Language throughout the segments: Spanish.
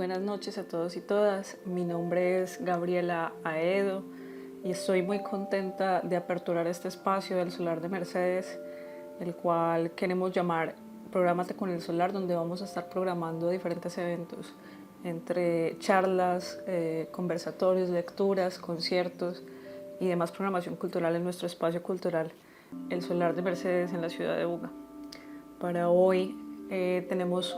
buenas noches a todos y todas. Mi nombre es Gabriela Aedo y estoy muy contenta de aperturar este espacio del Solar de Mercedes, el cual queremos llamar Prográmate con el Solar, donde vamos a estar programando diferentes eventos, entre charlas, conversatorios, lecturas, conciertos y demás programación cultural en nuestro espacio cultural, el Solar de Mercedes en la ciudad de Buga. Para hoy tenemos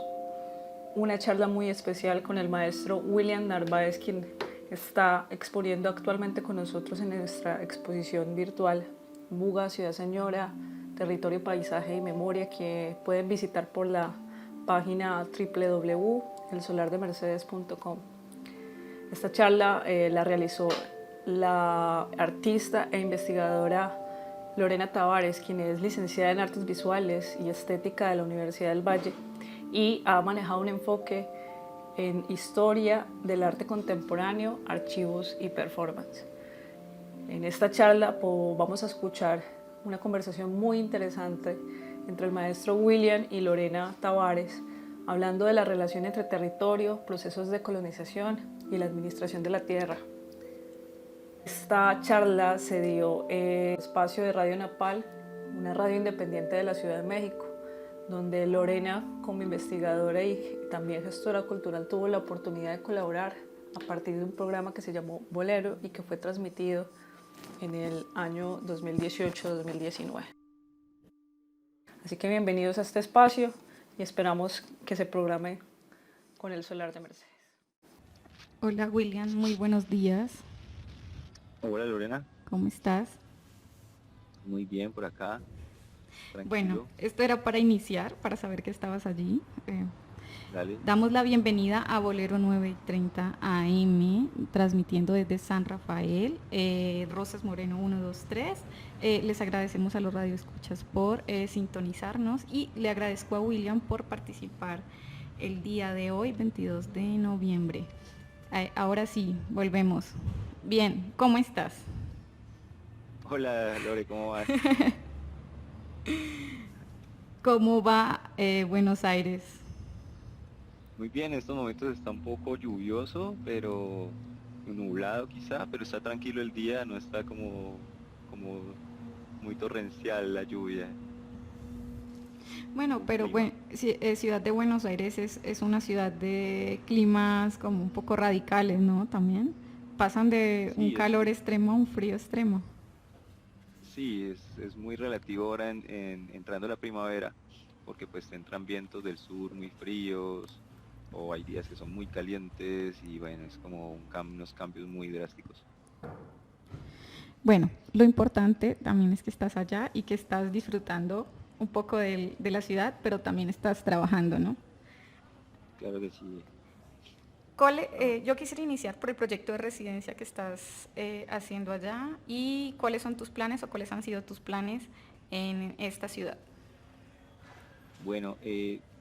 una charla muy especial con el maestro William Narváez, quien está exponiendo actualmente con nosotros en nuestra exposición virtual Buga, Ciudad Señora, Territorio, Paisaje y Memoria, que pueden visitar por la página www.elsolardemercedes.com. Esta charla la realizó la artista e investigadora Lorena Tavares, quien es licenciada en Artes Visuales y Estética de la Universidad del Valle y ha manejado un enfoque en historia del arte contemporáneo, archivos y performance. En esta charla vamos a escuchar una conversación muy interesante entre el maestro William y Lorena Tavares, hablando de la relación entre territorio, procesos de colonización y la administración de la tierra. Esta charla se dio en el espacio de Radio Napal, una radio independiente de la Ciudad de México, donde Lorena, como investigadora y también gestora cultural, tuvo la oportunidad de colaborar a partir de un programa que se llamó Bolero y que fue transmitido en el año 2018-2019. Así que bienvenidos a este espacio y esperamos que se programe con el Solar de Mercedes. Hola William, muy buenos días. Hola Lorena. ¿Cómo estás? Muy bien por acá. Tranquilo. Bueno, esto era para iniciar, para saber que estabas allí. Dale. Damos la bienvenida a Bolero 9:30 AM, transmitiendo desde San Rafael, Rosas Moreno 123. Les agradecemos a los radioescuchas por sintonizarnos y le agradezco a William por participar el día de hoy, 22 de noviembre. Ahora sí, volvemos. Bien, ¿cómo estás? Hola Lore, ¿cómo vas? ¿Cómo va Buenos Aires? Muy bien, en estos momentos está un poco lluvioso, pero nublado quizá, pero está tranquilo el día, no está como muy torrencial la lluvia. Bueno, pero Ciudad de Buenos Aires es una ciudad de climas como un poco radicales, ¿no? También pasan de un calor extremo a un frío extremo. Sí, es muy relativo ahora entrando la primavera, porque pues entran vientos del sur muy fríos, o hay días que son muy calientes y bueno, es como unos cambios muy drásticos. Bueno, lo importante también es que estás allá y que estás disfrutando un poco de la ciudad, pero también estás trabajando, ¿no? Claro que sí. Yo quisiera iniciar por el proyecto de residencia que estás haciendo allá y cuáles son tus planes o cuáles han sido tus planes en esta ciudad. Bueno,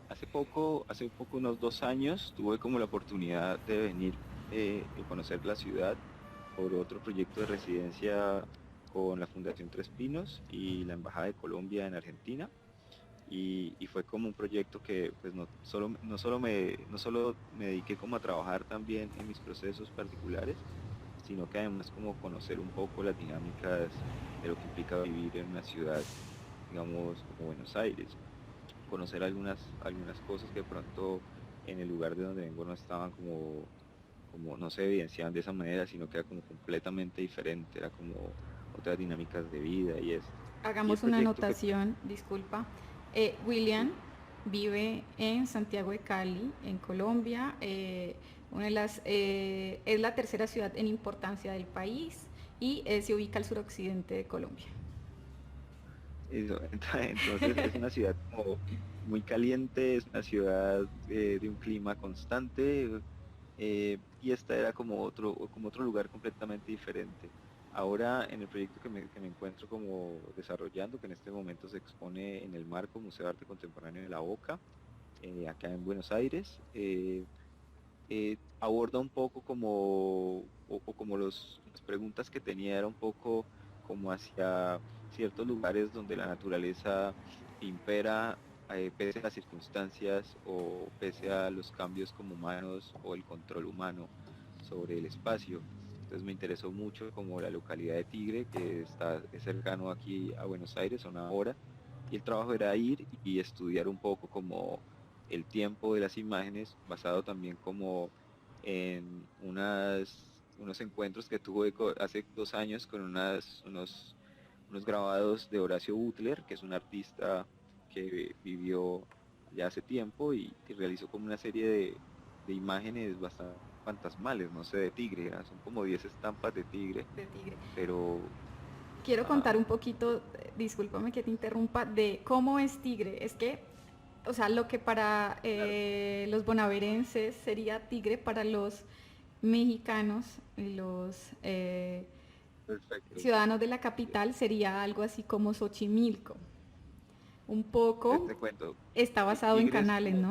hace poco, unos 2 años, tuve como la oportunidad de venir y conocer la ciudad por otro proyecto de residencia con la Fundación Tres Pinos y la Embajada de Colombia en Argentina. Y fue como un proyecto que pues no solo me dediqué como a trabajar también en mis procesos particulares, sino que además como conocer un poco las dinámicas de lo que implica vivir en una ciudad, digamos, como Buenos Aires. Conocer algunas cosas que de pronto en el lugar de donde vengo no estaban como no se evidenciaban de esa manera, sino que era como completamente diferente, era como otras dinámicas de vida y esto. Hagamos una anotación, disculpa. William vive en Santiago de Cali, en Colombia. Es la tercera ciudad en importancia del país y se ubica al suroccidente de Colombia. Entonces es una ciudad como muy caliente, es una ciudad de un clima constante, y esta era como otro lugar completamente diferente. Ahora en el proyecto que me encuentro como desarrollando, que en este momento se expone en el Marco Museo de Arte Contemporáneo de La Boca, acá en Buenos Aires, aborda un poco como las preguntas que tenía era un poco como hacia ciertos lugares donde la naturaleza impera pese a las circunstancias o pese a los cambios como humanos o el control humano sobre el espacio. Entonces me interesó mucho como la localidad de Tigre, que es cercano aquí a Buenos Aires, a una hora, y el trabajo era ir y estudiar un poco como el tiempo de las imágenes, basado también como en unos encuentros que tuve hace 2 años con unos grabados de Horacio Butler, que es un artista que vivió ya hace tiempo y realizó como una serie de imágenes bastante fantasmales, no sé, de tigre, son como 10 estampas de tigre, De tigre. pero Quiero ajá, contar un poquito, discúlpame que te interrumpa, de cómo es Tigre. Es que, o sea, lo que para claro, los bonaverenses sería Tigre, para los mexicanos y los perfecto. ciudadanos de la capital sería algo así como Xochimilco. Un poco Te cuento, está basado en Tigre es Canales, como, ¿no?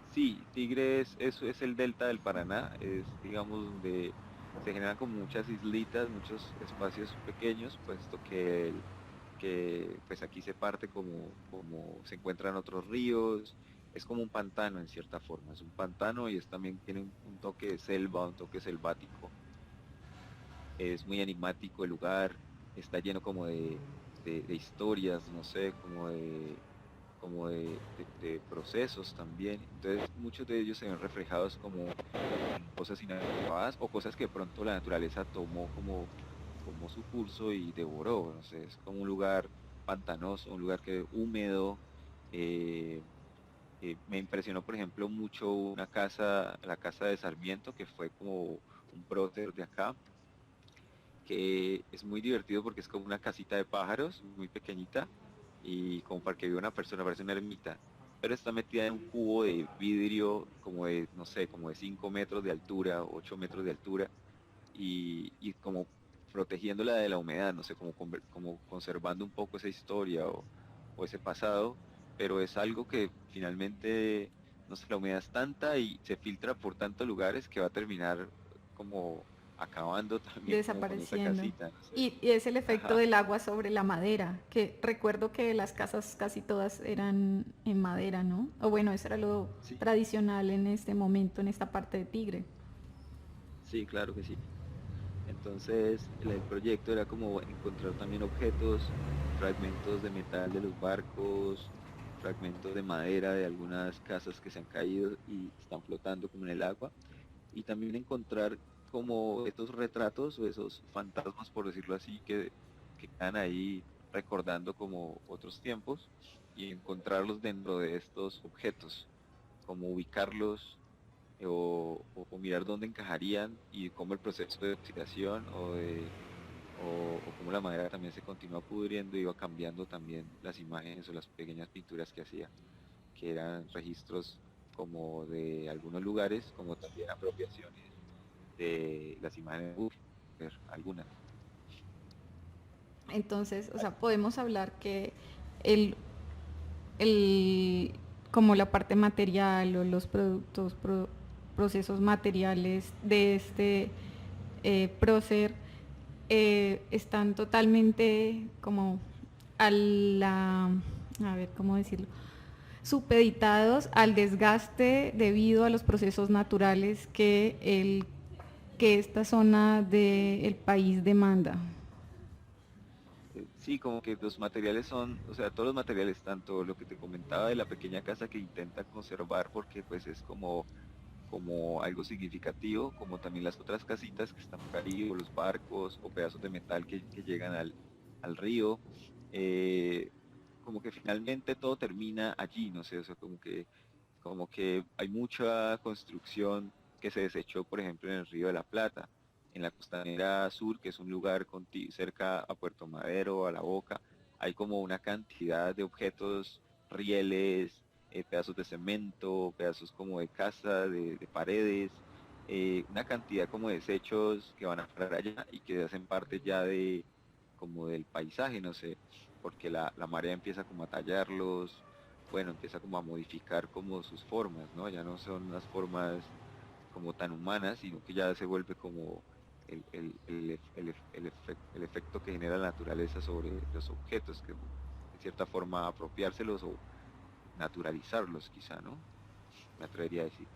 sí, Tigre eso es el delta del Paraná, es digamos donde se generan como muchas islitas, muchos espacios pequeños, puesto que pues aquí se parte como se encuentran otros ríos, es como un pantano en cierta forma, es un pantano y también tiene un toque de selva, un toque selvático, es muy animático el lugar, está lleno como de historias, no sé, como de procesos también. Entonces muchos de ellos se ven reflejados como en cosas inacabadas o cosas que de pronto la naturaleza tomó como su curso y devoró. No sé, es como un lugar pantanoso, un lugar que húmedo. eh, Me impresionó, por ejemplo, mucho la casa de Sarmiento, que fue como un prócer de acá, que es muy divertido porque es como una casita de pájaros, muy pequeñita, y como para que viva una persona, parece una ermita, pero está metida en un cubo de vidrio como de, no sé, como de 5 metros de altura, 8 metros de altura, y como protegiéndola de la humedad, no sé, como conservando un poco esa historia o ese pasado, pero es algo que finalmente, no sé, la humedad es tanta y se filtra por tantos lugares que va a terminar como acabando también como con esa Desapareciendo. casita, no sé. Y es el efecto Ajá, del agua sobre la madera, que recuerdo que las casas casi todas eran en madera, ¿no? O bueno, eso era lo sí, tradicional en este momento, en esta parte de Tigre. sí, claro que sí. Entonces, el proyecto era como encontrar también objetos, fragmentos de metal de los barcos, fragmentos de madera de algunas casas que se han caído y están flotando como en el agua, y también encontrar como estos retratos o esos fantasmas, por decirlo así, que quedan ahí recordando como otros tiempos y encontrarlos dentro de estos objetos, como ubicarlos o mirar dónde encajarían y cómo el proceso de oxidación o cómo la madera también se continúa pudriendo y iba cambiando también las imágenes o las pequeñas pinturas que hacía, que eran registros como de algunos lugares, como también apropiaciones de las imágenes de Buchner, algunas. Entonces, o sea, podemos hablar que el, el, como la parte material o los productos, procesos materiales de este prócer están totalmente como a la, a ver, ¿cómo decirlo? Supeditados al desgaste debido a los procesos naturales que esta zona del país demanda. Sí, como que los materiales son, o sea, todos los materiales, tanto lo que te comentaba de la pequeña casa que intenta conservar porque pues es como algo significativo, como también las otras casitas que están por ahí, o los barcos, o pedazos de metal que llegan al río. eh, Como que finalmente todo termina allí, no sé, o sea, como que hay mucha construcción que se desechó, por ejemplo, en el Río de la Plata, en la costanera sur, que es un lugar cerca a Puerto Madero, a La Boca, hay como una cantidad de objetos, rieles, pedazos de cemento, pedazos como de casa, de paredes, una cantidad como de desechos que van a parar allá y que hacen parte ya como del paisaje, no sé, porque la marea empieza como a tallarlos, bueno, empieza como a modificar como sus formas, ¿no? Ya no son unas formas como tan humanas, sino que ya se vuelve como el efecto que genera la naturaleza sobre los objetos, que de cierta forma apropiárselos naturalizarlos quizá, ¿no? Me atrevería a decir.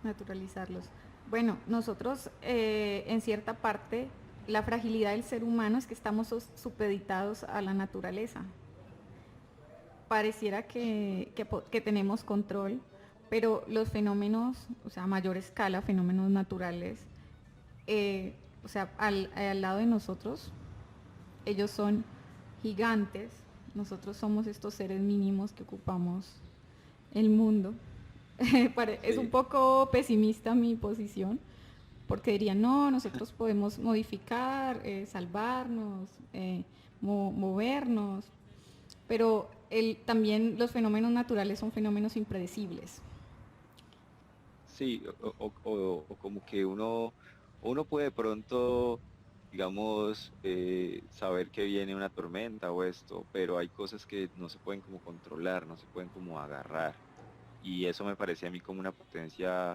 Naturalizarlos. Bueno, nosotros en cierta parte, la fragilidad del ser humano es que estamos supeditados a la naturaleza. Pareciera que tenemos control, pero los fenómenos, o sea, a mayor escala, fenómenos naturales, o sea, al lado de nosotros, ellos son gigantes, nosotros somos estos seres mínimos que ocupamos el mundo. Es un Sí, poco pesimista mi posición, porque dirían, no, nosotros podemos modificar, salvarnos, movernos, pero también los fenómenos naturales son fenómenos impredecibles. sí, o como que uno puede de pronto, digamos, saber que viene una tormenta o esto, pero hay cosas que no se pueden como controlar, no se pueden como agarrar. Y eso me parecía a mí como una potencia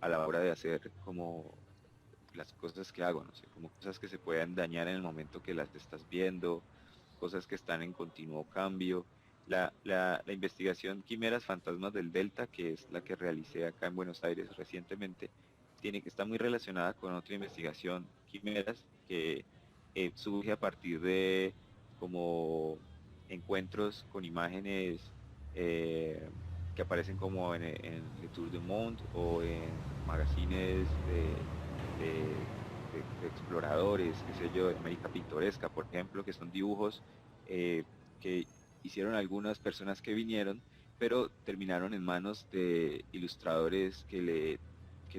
a la hora de hacer como las cosas que hago, no sé, como cosas que se puedan dañar en el momento que las estás viendo, cosas que están en continuo cambio. La investigación Quimeras Fantasmas del Delta, que es la que realicé acá en Buenos Aires recientemente, está muy relacionada con otra investigación Quimeras que surge a partir de como encuentros con imágenes eh, que aparecen como en Le Tour du Monde o en magazines de, de exploradores, qué sé yo, de América Pintoresca, por ejemplo, que son dibujos eh, que hicieron algunas personas que vinieron, pero terminaron en manos de ilustradores que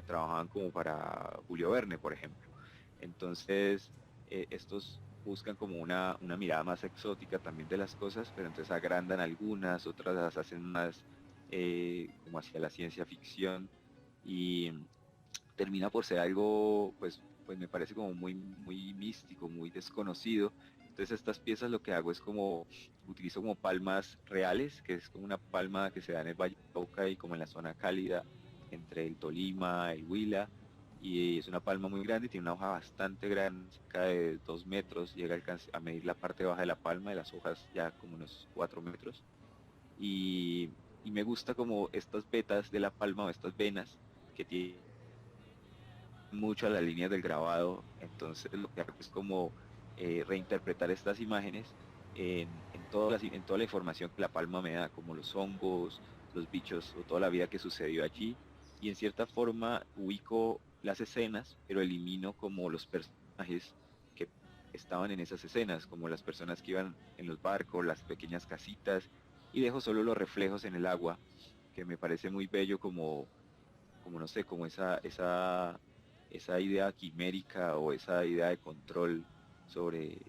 trabajaban como para Julio Verne, por ejemplo. Entonces, estos buscan como una mirada más exótica también de las cosas, pero entonces agrandan algunas, otras las hacen más como hacia la ciencia ficción y termina por ser algo, pues me parece como muy místico, muy desconocido. Entonces estas piezas lo que hago es como, utilizo como palmas reales, que es como una palma que se da en el Valle del Cauca y como en la zona cálida entre el Tolima, el Huila, y es una palma muy grande, tiene una hoja bastante grande, cerca de 2 metros, llega a medir la parte baja de la palma, de las hojas ya como unos 4 metros, y me gusta como estas vetas de la palma o estas venas que tiene mucho a las líneas del grabado, entonces lo que hago es como reinterpretar estas imágenes en toda la información que la palma me da, como los hongos, los bichos o toda la vida que sucedió allí, y en cierta forma ubico las escenas, pero elimino como los personajes que estaban en esas escenas, como las personas que iban en los barcos, las pequeñas casitas, y dejo solo los reflejos en el agua, que me parece muy bello como no sé, como esa idea quimérica o esa idea de control sobre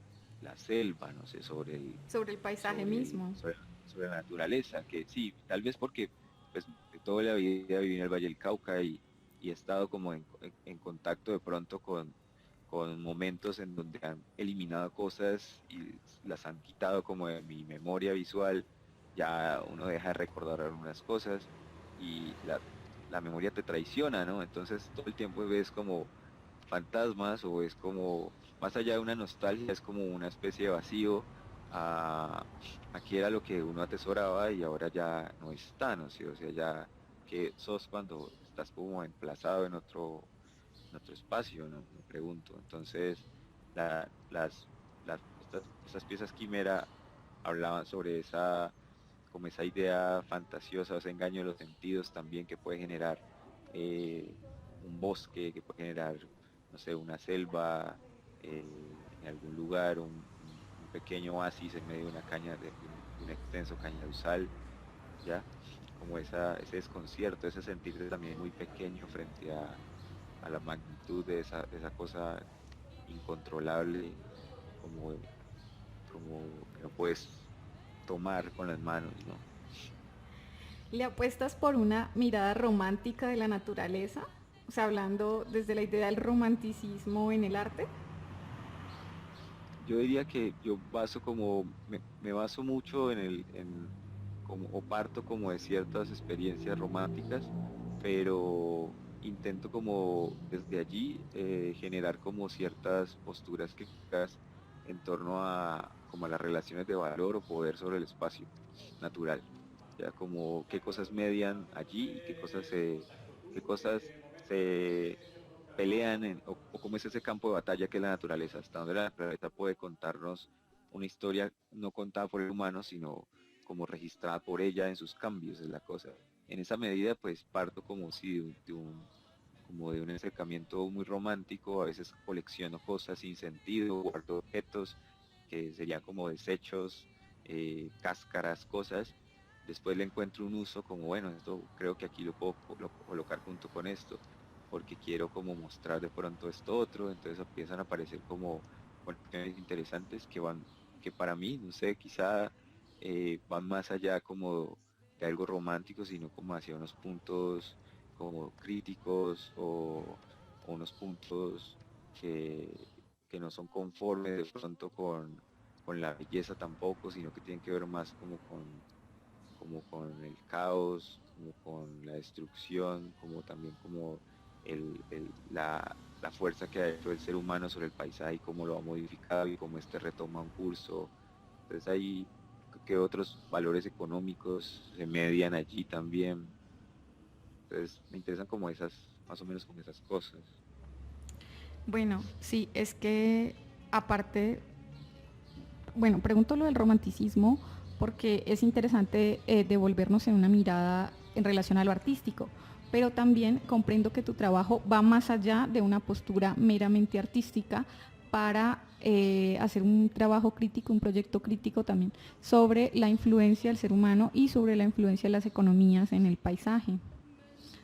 la selva, no sé, Sobre el paisaje sobre el, mismo. sobre, sobre la naturaleza, que sí, tal vez porque pues de toda la vida viví en el Valle del Cauca y he estado como en contacto de pronto con momentos en donde han eliminado cosas y las han quitado como de mi memoria visual, ya uno deja de recordar algunas cosas y la memoria te traiciona, ¿no? Entonces todo el tiempo ves como fantasmas o es como, más allá de una nostalgia, es como una especie de vacío. A, aquí era lo que uno atesoraba y ahora ya no está, ¿no? Sí, o sea, ya que sos cuando estás como emplazado en otro espacio, ¿no? Me pregunto. Entonces, la- las, estas piezas quimera hablaban sobre como esa idea fantasiosa, ese engaño de los sentidos también que puede generar eh, un bosque, que puede generar, no sé, una selva en algún lugar, un pequeño oasis en medio de una de un extenso cañaduzal, ¿ya? Como ese desconcierto, ese sentirte también muy pequeño frente a la magnitud de esa cosa incontrolable, como, como que no puedes tomar con las manos, ¿no? ¿Le apuestas por una mirada romántica de la naturaleza? O sea, hablando desde la idea del romanticismo en el arte. Yo diría que yo baso me baso mucho como, o parto como de ciertas experiencias románticas, pero intento como desde allí generar como ciertas posturas críticas en torno a como a las relaciones de valor o poder sobre el espacio natural. ya como qué cosas median allí y qué cosas se pelean o cómo es ese campo de batalla que es la naturaleza, hasta donde la naturaleza puede contarnos una historia no contada por el humano, sino como registrada por ella en sus cambios, es la cosa. En esa medida, pues parto como si como de un acercamiento muy romántico, a veces colecciono cosas sin sentido, guardo objetos que serían como desechos, cáscaras, cosas, después le encuentro un uso como, bueno, esto creo que aquí lo puedo colocar junto con esto, porque quiero como mostrar de pronto esto otro, entonces empiezan a aparecer como conexiones interesantes que para mí, no sé, quizá van más allá como de algo romántico, sino como hacia unos puntos como críticos o unos puntos que, que no son conformes de pronto con la belleza tampoco, sino que tienen que ver más como con el caos, como con la destrucción, como también como la fuerza que ha hecho el ser humano sobre el paisaje y cómo lo ha modificado y cómo este retoma un curso. Entonces hay que otros valores económicos se median allí también. Entonces me interesan como esas, más o menos como esas cosas. Bueno, sí, es que aparte, bueno, pregunto lo del romanticismo porque es interesante devolvernos en una mirada en relación a lo artístico, pero también comprendo que tu trabajo va más allá de una postura meramente artística para hacer un trabajo crítico, un proyecto crítico también sobre la influencia del ser humano y sobre la influencia de las economías en el paisaje.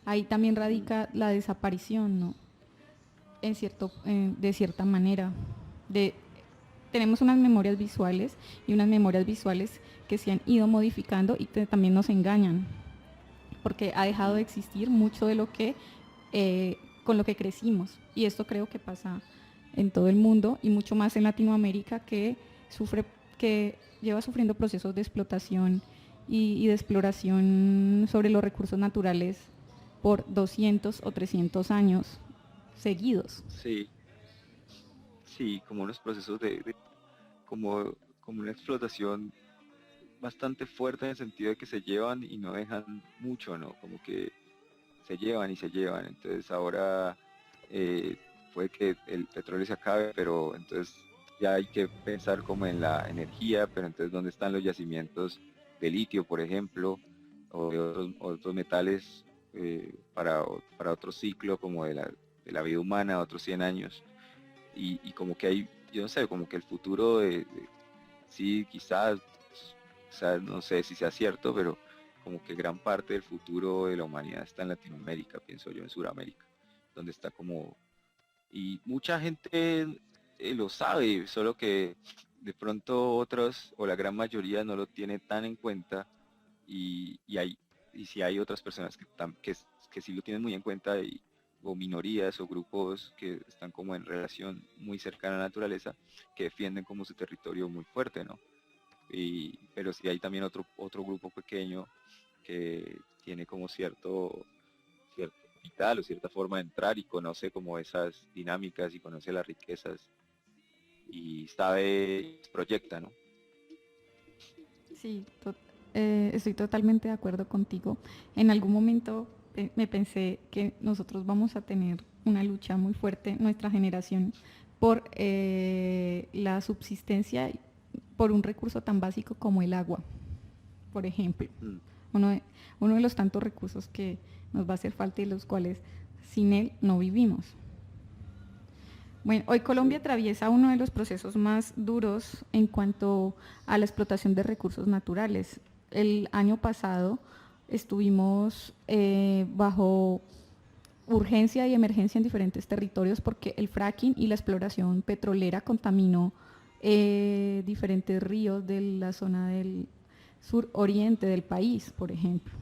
Ahí también Mm. radica la desaparición, ¿no? De cierta manera. De, tenemos unas memorias visuales y unas memorias visuales que se han ido modificando y que también nos engañan, porque ha dejado de Mm. existir mucho de lo que con lo que crecimos. Y esto creo que pasa en todo el mundo y mucho más en Latinoamérica que lleva sufriendo procesos de explotación y de exploración sobre los recursos naturales por 200 o 300 años seguidos. Sí, sí, como unos procesos como una explotación bastante fuerte en el sentido de que se llevan y no dejan mucho, ¿no? Como que se llevan y se llevan. Entonces ahora eh, puede que el petróleo se acabe, pero entonces ya hay que pensar como en la energía, pero entonces ¿dónde están los yacimientos de litio, por ejemplo, o de otros metales para otro ciclo como de la vida humana, otros 100 años? Y como que hay, yo no sé, como que el futuro sí, quizás, no sé si sea cierto, pero como que gran parte del futuro de la humanidad está en Latinoamérica, pienso yo, en Sudamérica, donde está como, y mucha gente lo sabe, solo que de pronto otros o la gran mayoría no lo tiene tan en cuenta y si hay otras personas que sí lo tienen muy en cuenta o minorías o grupos que están como en relación muy cercana a la naturaleza que defienden como su territorio muy fuerte, ¿no? Pero sí hay también otro grupo pequeño que tiene como cierto capital o cierta forma de entrar y conoce como esas dinámicas y conoce las riquezas y sabe, proyecta, ¿no? Sí, estoy totalmente de acuerdo contigo. En algún momento me pensé que nosotros vamos a tener una lucha muy fuerte, nuestra generación, por la subsistencia, por un recurso tan básico como el agua, por ejemplo. Mm. Uno de, uno de los tantos recursos que nos va a hacer falta y los cuales sin él no vivimos. Bueno, hoy Colombia Sí. atraviesa uno de los procesos más duros en cuanto a la explotación de recursos naturales. El año pasado estuvimos bajo urgencia y emergencia en diferentes territorios porque el fracking y la exploración petrolera contaminó diferentes ríos de la zona del suroriente del país, por ejemplo.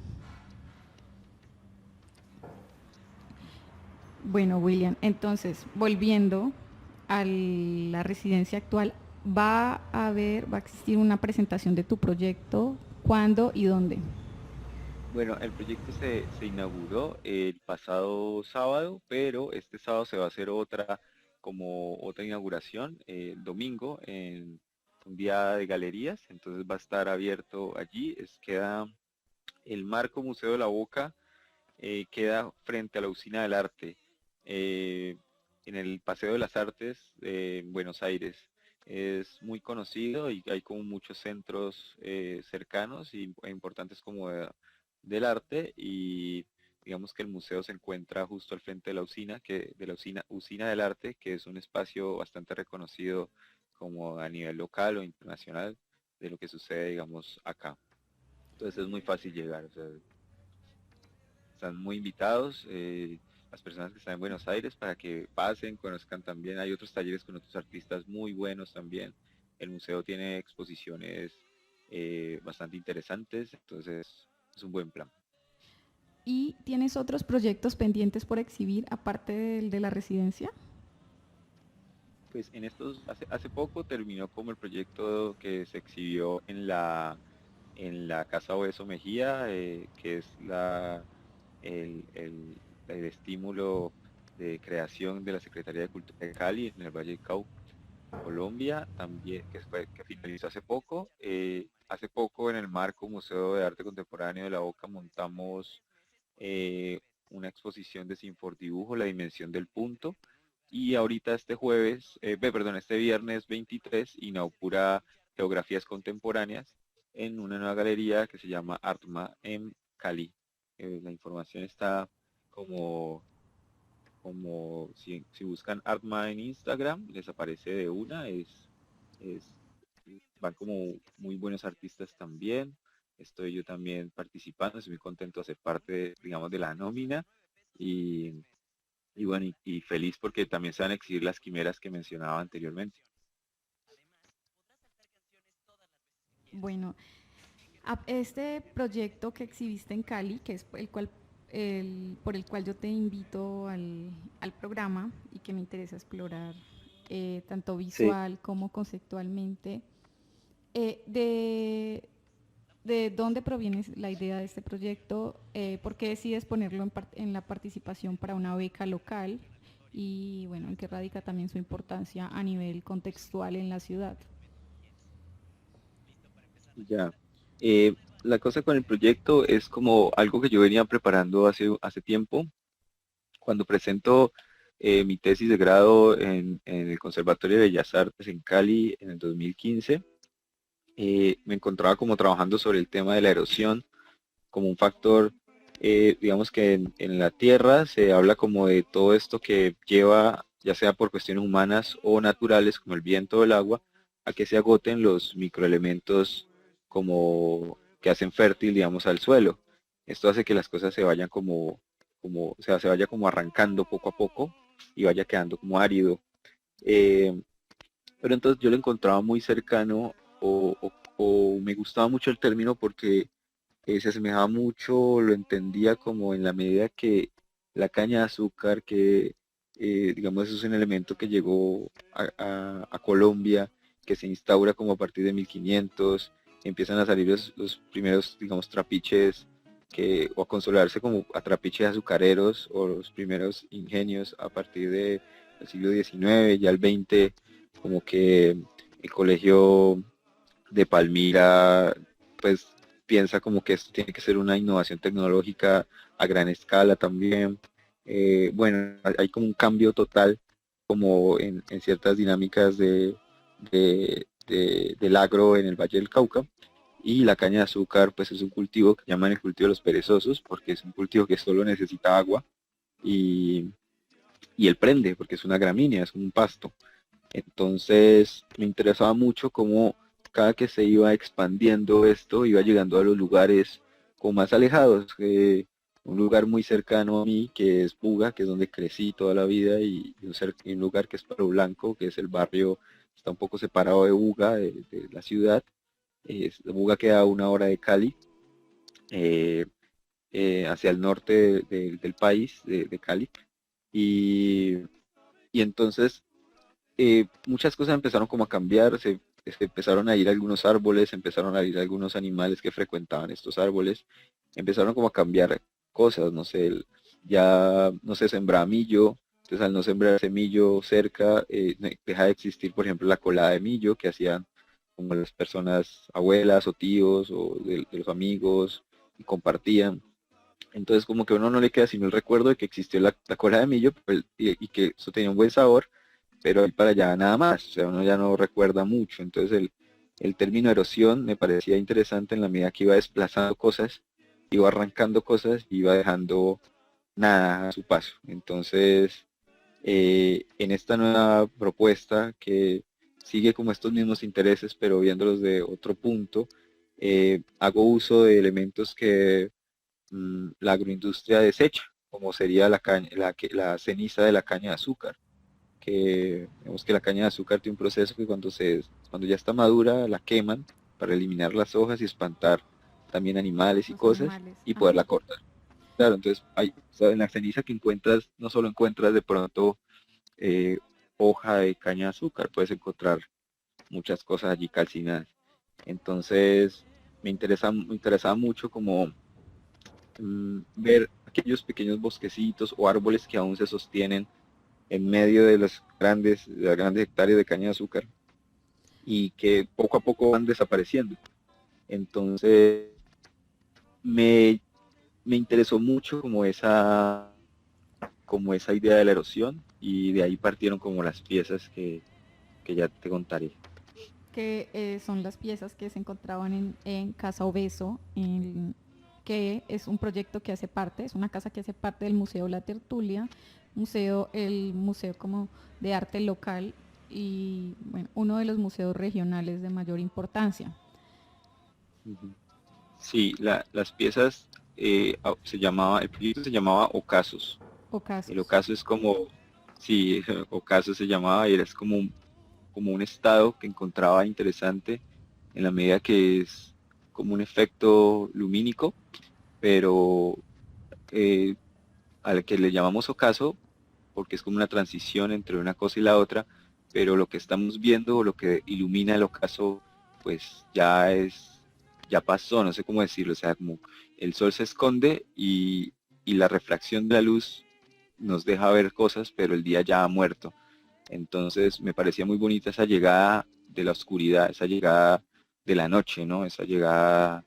Bueno, William, entonces, volviendo a la residencia actual, va a existir una presentación de tu proyecto, ¿cuándo y dónde? Bueno, el proyecto se inauguró el pasado sábado, pero este sábado se va a hacer como otra inauguración, el domingo, en un día de galerías, entonces va a estar abierto allí, queda El Marco Museo de la Boca queda frente a la Usina del Arte, eh, en el Paseo de las Artes en Buenos Aires. Es muy conocido y hay como muchos centros cercanos e importantes como del arte, y digamos que el museo se encuentra justo al frente de la usina, usina del arte, que es un espacio bastante reconocido como a nivel local o internacional de lo que sucede, digamos, acá. Entonces es muy fácil llegar, o sea, están muy invitados las personas que están en Buenos Aires para que pasen, conozcan también. Hay otros talleres con otros artistas muy buenos también. El museo tiene exposiciones bastante interesantes, entonces es un buen plan. ¿Y tienes otros proyectos pendientes por exhibir aparte del de la residencia? Pues en hace poco terminó como el proyecto que se exhibió en la Casa Oeso Mejía, que es el, el, el estímulo de creación de la Secretaría de Cultura de Cali en el Valle del Cauca, Colombia, también que finalizó hace poco. Hace poco en el Marco Museo de Arte Contemporáneo de la Boca montamos eh, una exposición de Sinfordibujo, La Dimensión del Punto, y ahorita este viernes 23 inaugura Geografías Contemporáneas en una nueva galería que se llama Artma en Cali. La información está como, si buscan Artma en Instagram, les aparece de una, es, van como muy buenos artistas también. Estoy yo también participando, estoy muy contento de ser parte, digamos, de la nómina, y, y bueno, y feliz porque también se van a exhibir las quimeras que mencionaba anteriormente. Bueno, este proyecto que exhibiste en Cali, que es por el cual yo te invito al programa y que me interesa explorar tanto Sí. visual como conceptualmente, eh, de, ¿de dónde proviene la idea de este proyecto? ¿Por qué decides ponerlo en la participación para una beca local? Y bueno, en qué radica también su importancia a nivel contextual en la ciudad. Ya. La cosa con el proyecto es como algo que yo venía preparando hace tiempo. Cuando presento mi tesis de grado en el Conservatorio de Bellas Artes en Cali en el 2015, me encontraba como trabajando sobre el tema de la erosión como un factor, digamos que en la Tierra se habla como de todo esto que lleva, ya sea por cuestiones humanas o naturales, como el viento o el agua, a que se agoten los microelementos como que hacen fértil, digamos, al suelo. Esto hace que las cosas se vayan o sea, se vaya como arrancando poco a poco y vaya quedando como árido. Eh, pero entonces yo lo encontraba muy cercano, o me gustaba mucho el término porque se asemejaba mucho, lo entendía como en la medida que la caña de azúcar, que digamos es un elemento que llegó a Colombia, que se instaura como a partir de 1500, empiezan a salir los primeros, digamos, trapiches, o a consolidarse como a trapiches azucareros, o los primeros ingenios a partir del siglo XIX, ya el XX, como que el colegio de Palmira, pues piensa como que esto tiene que ser una innovación tecnológica a gran escala también. Bueno, hay como un cambio total como en ciertas dinámicas del agro en el Valle del Cauca. Y la caña de azúcar pues es un cultivo que llaman el cultivo de los perezosos, porque es un cultivo que solo necesita agua, y, y él prende porque es una gramínea, es un pasto. Entonces me interesaba mucho cómo cada que se iba expandiendo esto, iba llegando a los lugares como más alejados. Un lugar muy cercano a mí, que es Buga, que es donde crecí toda la vida, y un lugar que es Palo Blanco, que es el barrio, está un poco separado de Buga, de la ciudad. Buga queda a 1 hora de Cali, eh, hacia el norte del país, de Cali. Y, y entonces muchas cosas empezaron como a cambiar, se empezaron a ir algunos árboles, empezaron a ir algunos animales que frecuentaban estos árboles, empezaron como a cambiar cosas, no sé, ya no se sembraba millo, entonces al no sembrar millo cerca, deja de existir, por ejemplo, la colada de millo que hacían como las personas, abuelas o tíos o de los amigos, y compartían. Entonces como que a uno no le queda sino el recuerdo de que existió la cola de millo pues, y que eso tenía un buen sabor, pero ahí para allá nada más, o sea, uno ya no recuerda mucho. Entonces el término erosión me parecía interesante en la medida que iba desplazando cosas, iba arrancando cosas, iba dejando nada a su paso. Entonces, en esta nueva propuesta que sigue como estos mismos intereses, pero viéndolos de otro punto, hago uso de elementos que la agroindustria desecha, como sería la ceniza de la caña de azúcar, que vemos que la caña de azúcar tiene un proceso que cuando ya está madura la queman para eliminar las hojas y espantar también animales y Los cosas animales. y Ajá. poderla cortar. Claro, entonces o sea, en la ceniza que encuentras, no solo encuentras de pronto eh, hoja de caña de azúcar, puedes encontrar muchas cosas allí calcinadas. Entonces me interesaba mucho como ver aquellos pequeños bosquecitos o árboles que aún se sostienen en medio de las grandes hectáreas de caña de azúcar y que poco a poco van desapareciendo. Entonces me, me interesó mucho como esa idea de la erosión y de ahí partieron como las piezas que ya te contaré. Que son las piezas que se encontraban en Casa Obeso, que es un proyecto que hace parte, es una casa que hace parte del Museo La Tertulia, el museo como de arte local y bueno, uno de los museos regionales de mayor importancia. Ujú. Sí, las piezas el proyecto se llamaba Ocasos. O El casos. ocaso es como, sí, ocaso se llamaba y era como un estado que encontraba interesante en la medida que es como un efecto lumínico, pero eh, al que le llamamos ocaso, porque es como una transición entre una cosa y la otra, pero lo que estamos viendo o lo que ilumina el ocaso, pues ya pasó, no sé cómo decirlo, o sea, como el sol se esconde y la refracción de la luz nos deja ver cosas, pero el día ya ha muerto. Entonces me parecía muy bonita esa llegada de la oscuridad, esa llegada de la noche, ¿no? Esa llegada,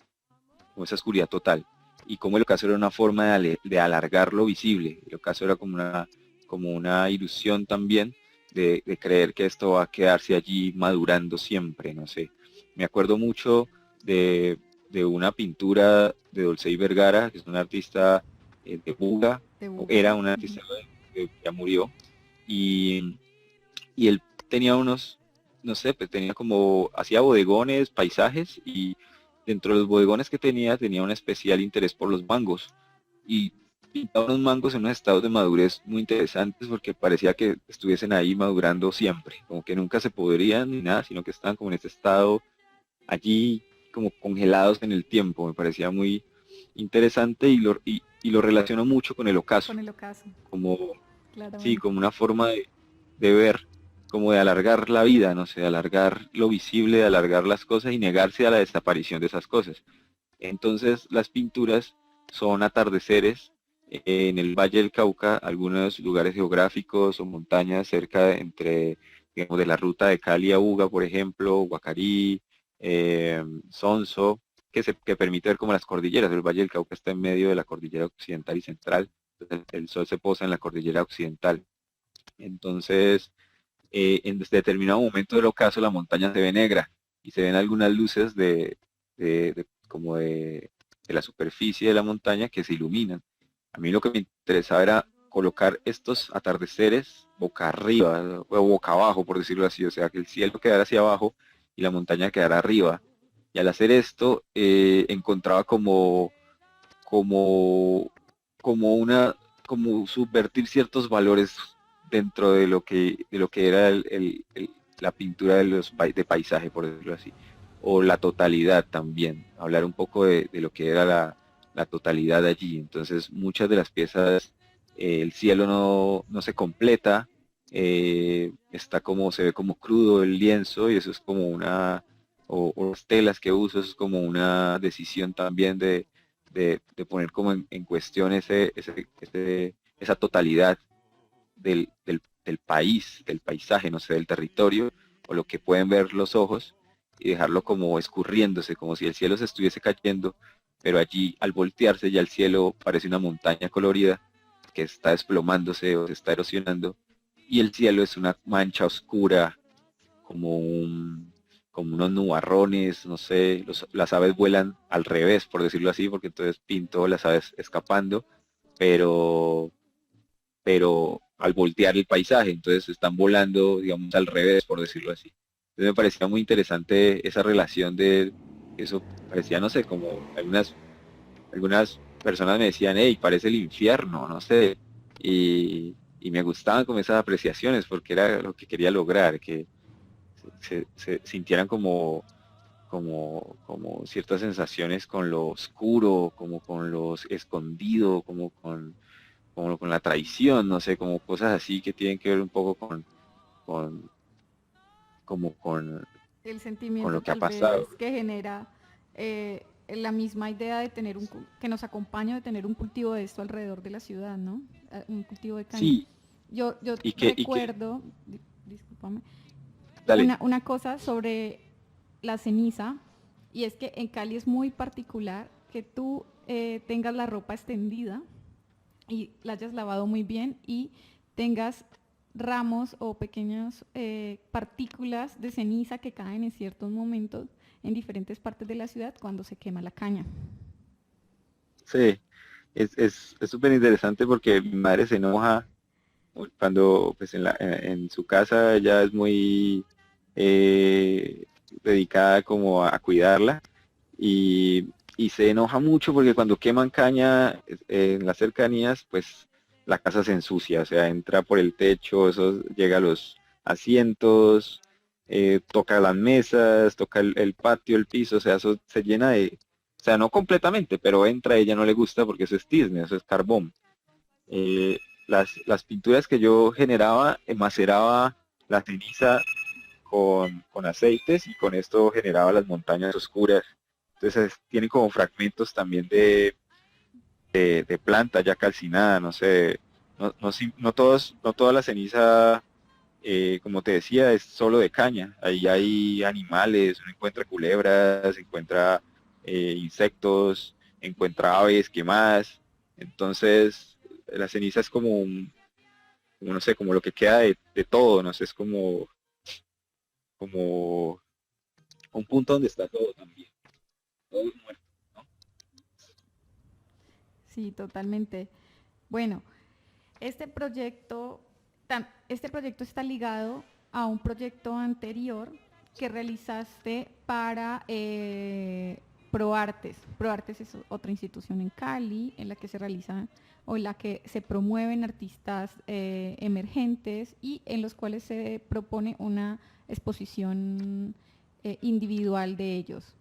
o esa oscuridad total. Y como el ocaso era una forma de alargar lo visible. El ocaso era como una ilusión también de creer que esto va a quedarse allí madurando siempre, no sé. Me acuerdo mucho de una pintura de Dolcey Vergara, que es una artista de Buga, De o Buga. era una artista que ya murió, y y él tenía unos, no sé, pues tenía como, hacía bodegones, paisajes y dentro de los bodegones que tenía un especial interés por los mangos y pintaba unos mangos en unos estados de madurez muy interesantes porque parecía que estuviesen ahí madurando siempre, como que nunca se podrían ni nada, sino que estaban como en este estado allí como congelados en el tiempo, me parecía muy interesante y lo relaciono mucho con el ocaso, Con el ocaso, como sí, claramente. como una forma de ver, como de alargar la vida, no sé, de alargar lo visible, de alargar las cosas y negarse a la desaparición de esas cosas. Entonces, las pinturas son atardeceres en el Valle del Cauca, algunos lugares geográficos o montañas entre, digamos, de la ruta de Cali a Buga, por ejemplo, Guacarí, Sonso, que permite ver como las cordilleras. El Valle del Cauca está en medio de la cordillera occidental y central. Entonces, el sol se posa en la cordillera occidental. Entonces, en determinado momento del ocaso la montaña se ve negra y se ven algunas luces como de la superficie de la montaña que se iluminan. A mí lo que me interesaba era colocar estos atardeceres boca arriba o boca abajo, por decirlo así, o sea, que el cielo quedara hacia abajo y la montaña quedara arriba. Y al hacer esto, encontraba como, como una, como subvertir ciertos valores dentro de lo que era la pintura de paisaje, por decirlo así, o la totalidad también, hablar un poco de lo que era la totalidad allí. Entonces, muchas de las piezas, el cielo no se completa, se ve como crudo el lienzo y eso es como o las telas que uso, eso es como una decisión también de poner como en cuestión esa totalidad del país, del paisaje, no sé, del territorio, o lo que pueden ver los ojos, y dejarlo como escurriéndose, como si el cielo se estuviese cayendo, pero allí al voltearse ya el cielo parece una montaña colorida que está desplomándose o se está erosionando, y el cielo es una mancha oscura, como como unos nubarrones, no sé, las aves vuelan al revés, por decirlo así, porque entonces pinto las aves escapando, pero, pero al voltear el paisaje, entonces están volando, digamos, al revés, por decirlo así. Entonces me parecía muy interesante esa relación de eso, parecía, no sé, como algunas personas me decían, hey, parece el infierno, no sé, y me gustaban como esas apreciaciones porque era lo que quería lograr, que se sintieran como ciertas sensaciones con lo oscuro, como con lo escondido, como con la traición, no sé, como cosas así que tienen que ver un poco con, como El con sentimiento lo que ha tal vez pasado. que genera la misma idea de tener que nos acompaña de tener un cultivo de esto alrededor de la ciudad, ¿no? Un cultivo de caña. Sí, Yo y que, recuerdo, discúlpame, dale, una cosa sobre la ceniza, y es que en Cali es muy particular que tú tengas la ropa extendida y la hayas lavado muy bien y tengas ramos o pequeñas partículas de ceniza que caen en ciertos momentos en diferentes partes de la ciudad cuando se quema la caña. sí, es súper interesante porque mi madre se enoja cuando pues en su casa ella es muy eh, dedicada como a cuidarla y se enoja mucho porque cuando queman caña en las cercanías pues la casa se ensucia, o sea, entra por el techo, eso llega a los asientos, toca las mesas, toca el patio, el piso, o sea, eso se llena de, o sea, no completamente, pero entra, a ella no le gusta porque eso es tizne, eso es carbón. Eh, las pinturas que yo generaba, maceraba la ceniza con aceites y con esto generaba las montañas oscuras. Entonces tienen como fragmentos también de planta ya calcinada, no sé, no toda la ceniza, como te decía, es solo de caña. Ahí hay animales, uno encuentra culebras, encuentra insectos, encuentra aves quemadas. Entonces, la ceniza es como como, no sé, como lo que queda de todo, no sé, es como un punto donde está todo también. Todo muerto, ¿no? Sí, totalmente. Bueno, este proyecto, este proyecto está ligado a un proyecto anterior que realizaste para ProArtes. ProArtes es otra institución en Cali en la que se realizan o en la que se promueven artistas emergentes y en los cuales se propone una exposición individual de ellos.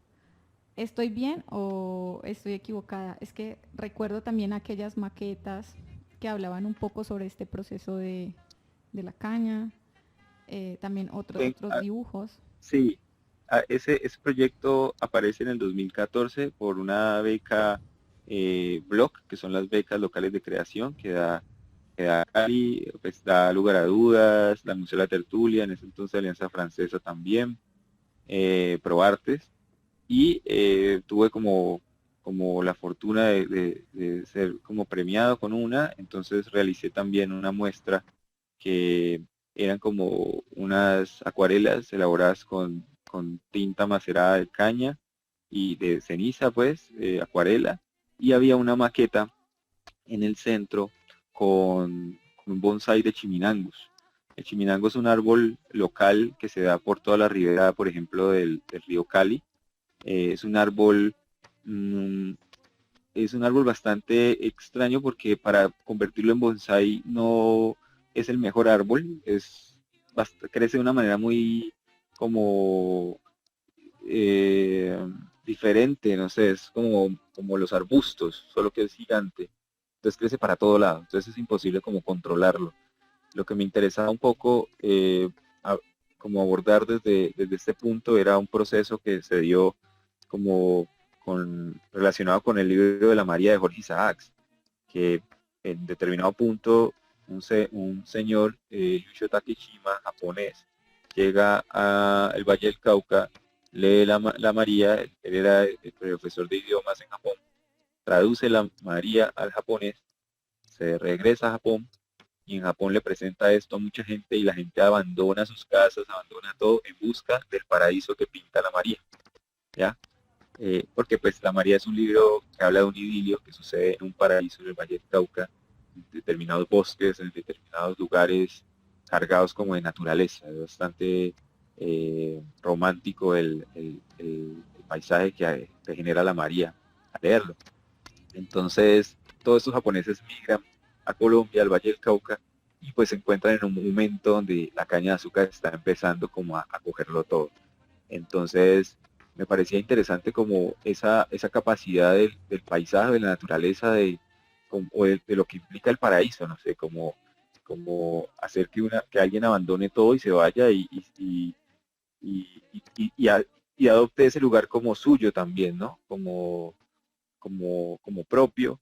¿Estoy bien o estoy equivocada? Es que recuerdo también aquellas maquetas que hablaban un poco sobre este proceso de la caña, también En- otros ah, dibujos. sí, ese proyecto aparece en el 2014 por una beca BLOC, que son las becas locales de creación que da Cali, pues da lugar a dudas, la Museo de la Tertulia, en ese entonces Alianza Francesa también, ProArtes, y tuve como la fortuna de ser como premiado con una, entonces realicé también una muestra que eran como unas acuarelas elaboradas con tinta macerada de caña y de ceniza, pues, acuarela, y había una maqueta en el centro con un bonsai de chiminangos. El chiminango es un árbol local que se da por toda la ribera, por ejemplo, del río Cali. Es un árbol mm, es un árbol bastante extraño porque para convertirlo en bonsai no es el mejor árbol, crece de una manera muy como eh, diferente, no sé, es como los arbustos, solo que es gigante. Entonces crece para todo lado, entonces es imposible como controlarlo. Lo que me interesaba un poco a- como abordar desde este punto era un proceso que se dio como relacionado con el libro de la María de Jorge Isaacs, que en determinado punto un señor, Yusho Takeshima, japonés, llega al Valle del Cauca, lee la María, él era el profesor de idiomas en Japón, traduce la María al japonés, se regresa a Japón y en Japón le presenta esto a mucha gente y la gente abandona sus casas, abandona todo en busca del paraíso que pinta la María, ¿ya? Porque pues la María es un libro que habla de un idilio que sucede en un paraíso en el Valle del Cauca, en determinados bosques, en determinados lugares cargados como de naturaleza. Es bastante romántico el paisaje que genera la María al leerlo. Entonces, todos estos japoneses migran a Colombia, al Valle del Cauca, y pues se encuentran en un momento donde la caña de azúcar está empezando como a cogerlo todo. Entonces, me parecía interesante como esa capacidad del paisaje, de la naturaleza, de lo que implica el paraíso, no sé, como hacer que alguien abandone todo y se vaya y adopte ese lugar como suyo también, ¿no? Como propio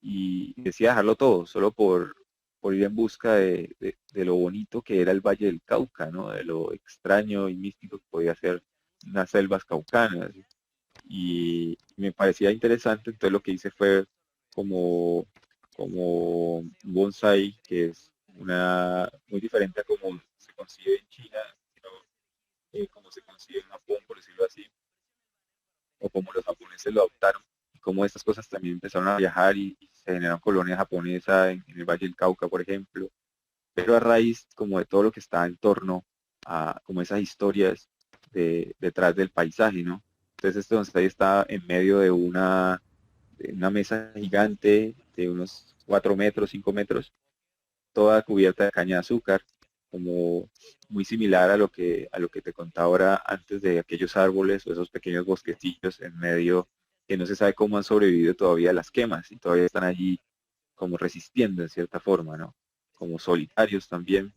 y decía dejarlo todo, solo por ir en busca de lo bonito que era el Valle del Cauca, ¿no? De lo extraño y místico que podía ser unas selvas caucanas. Y me parecía interesante, entonces lo que hice fue como un bonsai, que es muy diferente a como se concibe en China, sino como se concibe en Japón, por decirlo así, o como los japoneses lo adoptaron, y como estas cosas también empezaron a viajar y se generaron colonias japonesas en el Valle del Cauca, por ejemplo, pero a raíz como de todo lo que está en torno a como esas historias detrás del paisaje, ¿no? Entonces este bonsai está en medio de una mesa gigante de unos 4 metros, 5 metros, toda cubierta de caña de azúcar, como muy similar a lo que te contaba ahora antes de aquellos árboles o esos pequeños bosquecillos en medio que no se sabe cómo han sobrevivido todavía a las quemas y todavía están allí como resistiendo en cierta forma, ¿no? Como solitarios también,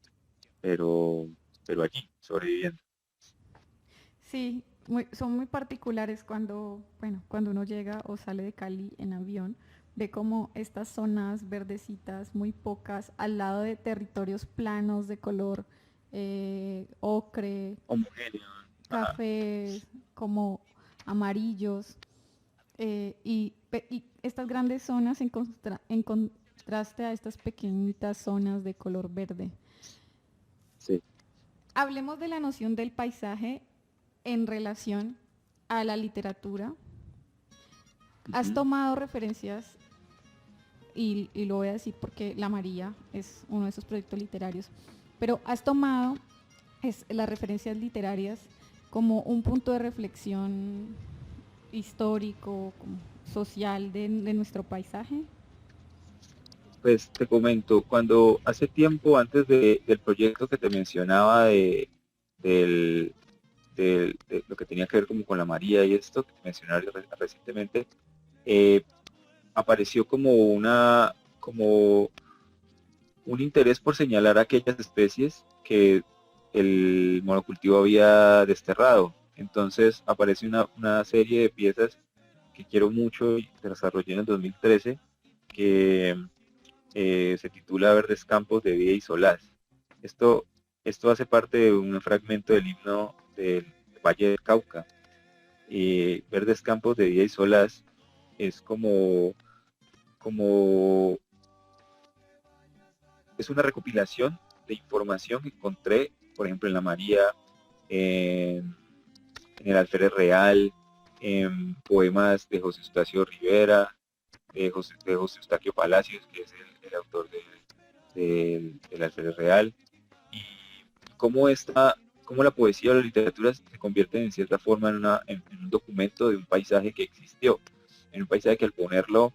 pero, pero allí sobreviviendo. Sí, son muy particulares cuando, bueno, cuando uno llega o sale de Cali en avión, ve como estas zonas verdecitas, muy pocas, al lado de territorios planos de color ocre, Homogéneo. Ajá. cafés, como amarillos, y estas grandes zonas en contraste a estas pequeñitas zonas de color verde. Sí. Hablemos de la noción del paisaje en relación a la literatura. Has Ujú. tomado referencias, y lo voy a decir porque La María es uno de esos proyectos literarios, pero has tomado las referencias literarias como un punto de reflexión histórico, como social de nuestro paisaje. Pues te comento, cuando hace tiempo, antes del proyecto que te mencionaba del, de lo que tenía que ver como con la María y esto que te mencionaba recientemente, eh, apareció como un interés por señalar aquellas especies que el monocultivo había desterrado. Entonces aparece una serie de piezas que quiero mucho y desarrollé en el 2013, que se titula Verdes Campos de Vida y Solaz. Esto, esto hace parte de un fragmento del himno del Valle del Cauca. Verdes Campos de Vida y Solaz es como es una recopilación de información que encontré, por ejemplo, en la María, en el Alférez Real, en poemas de José Eustacio Rivera, de José Eustaquio Palacios, que es el autor del Alférez Real, y cómo la poesía o la literatura se convierten en cierta forma en un documento de un paisaje que existió, en un paisaje que al ponerlo,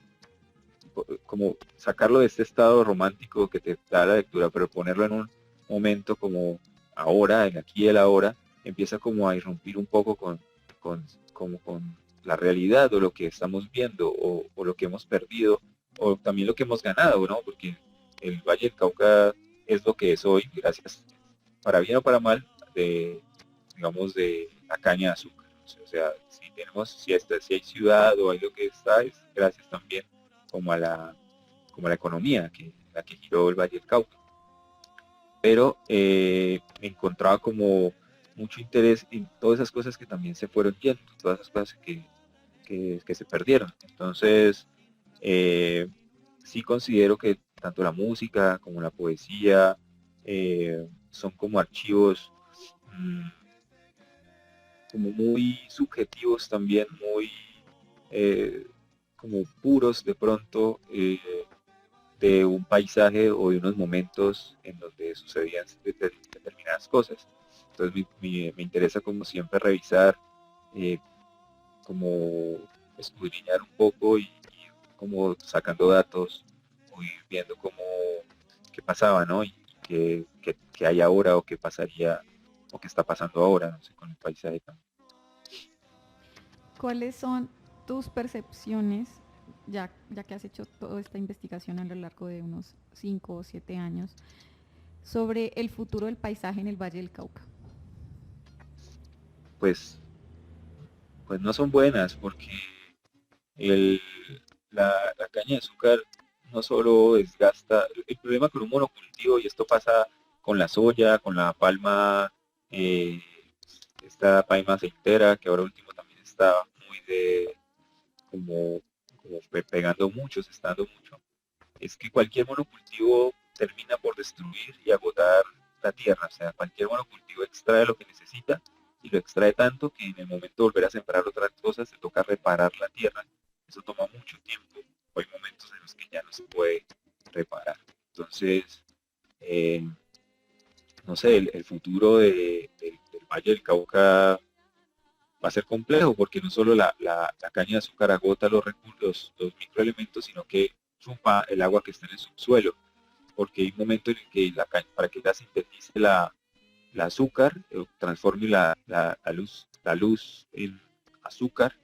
como sacarlo de este estado romántico que te da la lectura, pero ponerlo en un momento como ahora, en aquí y el ahora, empieza como a irrumpir un poco con la realidad o lo que estamos viendo o lo que hemos perdido o también lo que hemos ganado, ¿no? Porque el Valle del Cauca es lo que es hoy, gracias, para bien o para mal, digamos, de la caña de azúcar. O sea, si hay ciudad o hay lo que está, es gracias también como a la economía la que giró el Valle del Cauca. Pero encontraba como mucho interés en todas esas cosas que también se fueron yendo, todas esas cosas que se perdieron. Entonces, Eh, sí considero que tanto la música como la poesía son como archivos mm, como muy subjetivos también, muy eh, como puros de pronto de un paisaje o de unos momentos en donde sucedían determinadas cosas. Entonces me interesa como siempre revisar, eh, como escudriñar un poco y como sacando datos o ir viendo cómo qué pasaba, ¿no? Y qué hay ahora o qué pasaría o qué está pasando ahora, no sé, con el paisaje también. ¿Cuáles son tus percepciones, ya que has hecho toda esta investigación a lo largo de unos 5 o 7 años, sobre el futuro del paisaje en el Valle del Cauca? Pues, pues no son buenas porque el, la caña de azúcar no solo desgasta, el problema con un monocultivo, y esto pasa con la soya, con la palma, eh, esta palma aceitera, que ahora último también está muy de, como, como pegando mucho, se está dando mucho, es que cualquier monocultivo termina por destruir y agotar la tierra, o sea, cualquier monocultivo extrae lo que necesita y lo extrae tanto que en el momento de volver a sembrar otras cosas se toca reparar la tierra. Eso toma mucho tiempo. Hay momentos en los que ya no se puede reparar. Entonces, eh, no sé, el futuro del Valle del Cauca va a ser complejo porque no solo la caña de azúcar agota los recursos, los microelementos, sino que chupa el agua que está en el subsuelo, porque hay un momento en el que para que ella sintetice la azúcar, transforme la luz en azúcar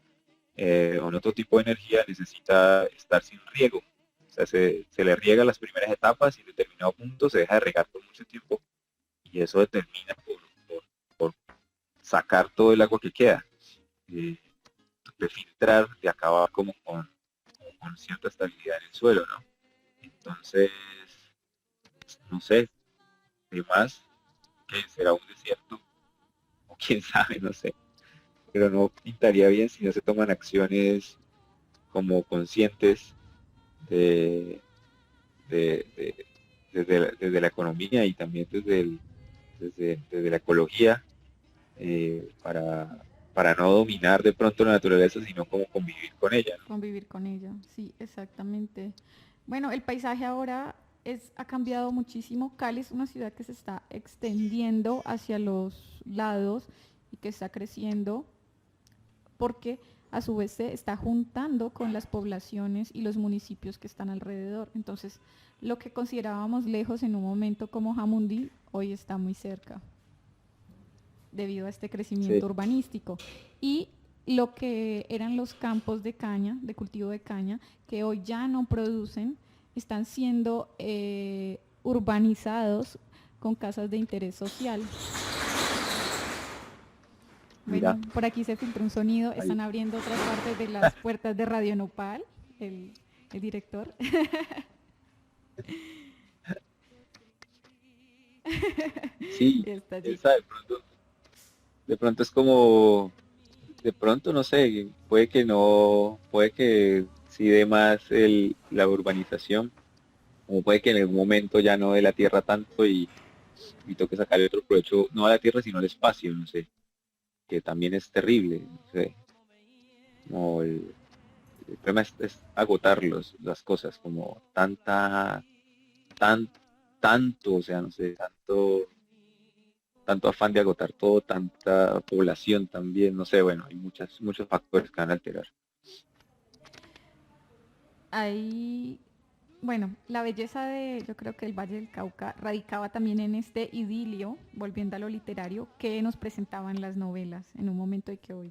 o en otro tipo de energía, necesita estar sin riego. O sea, se le riega las primeras etapas y en determinado punto se deja de regar por mucho tiempo y eso determina por sacar todo el agua que queda, eh, de filtrar, de acabar como con cierta estabilidad en el suelo, ¿no? Entonces, no sé, además que será un desierto, o quién sabe, no sé, pero no pintaría bien si no se toman acciones como conscientes de, de desde la economía y también desde la ecología, para no dominar de pronto la naturaleza, sino como convivir con ella, ¿no? Convivir con ella, sí, exactamente. Bueno, el paisaje ahora ha cambiado muchísimo. Cali es una ciudad que se está extendiendo hacia los lados y que está creciendo porque a su vez se está juntando con las poblaciones y los municipios que están alrededor. Entonces, lo que considerábamos lejos en un momento como Jamundí, hoy está muy cerca debido a este Sí, crecimiento urbanístico. Y lo que eran los campos de caña, de cultivo de caña, que hoy ya no producen, están siendo urbanizados con casas de interés social. mira, Bueno, por aquí se filtró un sonido, ahí, están abriendo otras partes de las puertas de Radio Nopal, el director. sí, Está allí. esa de pronto es como, de pronto, no sé, puede que no, puede que sí dé más la urbanización, como puede que en algún momento ya no dé la tierra tanto y toque sacarle otro provecho, no a la tierra, sino al espacio, no sé, que también es terrible, no sé, como el problema es agotar las cosas, como tan, tanto, o sea, no sé, tanto afán de agotar todo, tanta población también, no sé, bueno, hay muchos factores que van a alterar. Ahí, bueno, la belleza de, yo creo que el Valle del Cauca radicaba también en este idilio, volviendo a lo literario, que nos presentaban las novelas en un momento de que hoy